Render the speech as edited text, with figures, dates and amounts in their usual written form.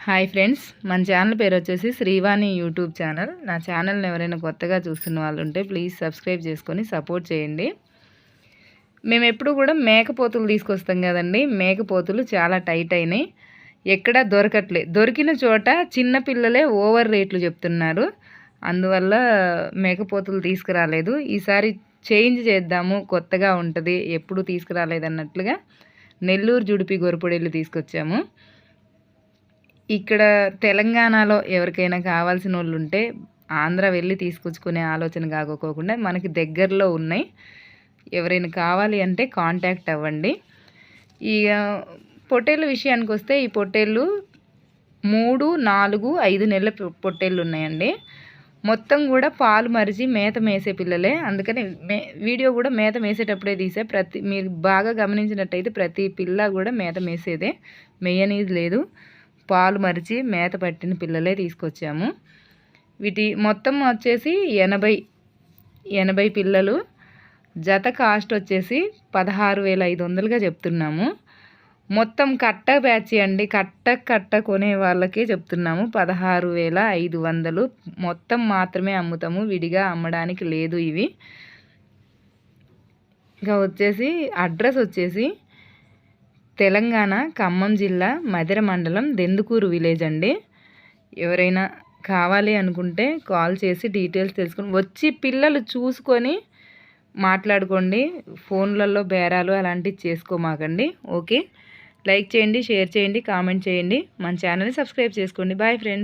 Hi friends, మన channel పేరు వచ్చేసి శ్రీవాణి యూట్యూబ్ ఛానల్. నా ఛానల్ని ఎవరైనా కొత్తగా చూస్తున్న వాళ్ళు ఉంటే ప్లీజ్ సబ్స్క్రైబ్ చేసుకొని సపోర్ట్ చేయండి. మేము ఎప్పుడు కూడా మేకపోతులు తీసుకొస్తాం కదండి. మేకపోతులు చాలా టైట్ అయినాయి, ఎక్కడా దొరకట్లేదు. దొరికిన చోట చిన్న పిల్లలే ఓవర్ రేట్లు చెప్తున్నారు. అందువల్ల మేకపోతులు తీసుకురాలేదు. ఈసారి చేంజ్ చేద్దాము, కొత్తగా ఉంటుంది, ఎప్పుడు తీసుకురాలేదు అన్నట్లుగా నెల్లూరు జుడిపి గొరపొడేళ్ళు తీసుకొచ్చాము. ఇక్కడ తెలంగాణలో ఎవరికైనా కావాల్సిన వాళ్ళు ఉంటే ఆంధ్ర వెళ్ళి తీసుకొచ్చుకునే ఆలోచన కాకోకుండా మనకి దగ్గరలో ఉన్నాయి. ఎవరైనా కావాలి అంటే కాంటాక్ట్ అవ్వండి. ఈ పొట్టేళ్ళ విషయానికి వస్తే ఈ పొట్టేళ్ళు 3, 4, 5 నెలల పొట్టేళ్ళు ఉన్నాయండి. మొత్తం కూడా పాలు మరిచి మేత మేసే పిల్లలే. అందుకని వీడియో కూడా మేత మేసేటప్పుడే తీసే. మీరు బాగా గమనించినట్టయితే ప్రతి పిల్ల కూడా మేత మేసేదే, మేయనీది లేదు. పాలు మరిచి మేత పట్టిన పిల్లలే తీసుకొచ్చాము. వీటి మొత్తం వచ్చేసి 80 పిల్లలు. జత కాస్ట్ వచ్చేసి 16,500గా చెప్తున్నాము. మొత్తం కట్ట బ్యాచ్ అండి. కట్ట కొనే వాళ్ళకే చెప్తున్నాము 16,500. మొత్తం మాత్రమే అమ్ముతాము, విడిగా అమ్మడానికి లేదు ఇవి. ఇంకా వచ్చేసి అడ్రస్ వచ్చేసి తెలంగాణ ఖమ్మం జిల్లా మధిర మండలం దెందుకూరు విలేజ్ అండి. ఎవరైనా కావాలి అనుకుంటే కాల్ చేసి డీటెయిల్స్ తెలుసుకొని వచ్చి పిల్లలు చూసుకొని మాట్లాడుకోండి. ఫోన్లలో బేరాలు అలాంటివి చేసుకోమాకండి. ఓకే, లైక్ చేయండి, షేర్ చేయండి, కామెంట్ చేయండి, మన ఛానల్ని సబ్స్క్రైబ్ చేసుకోండి. Bye friends.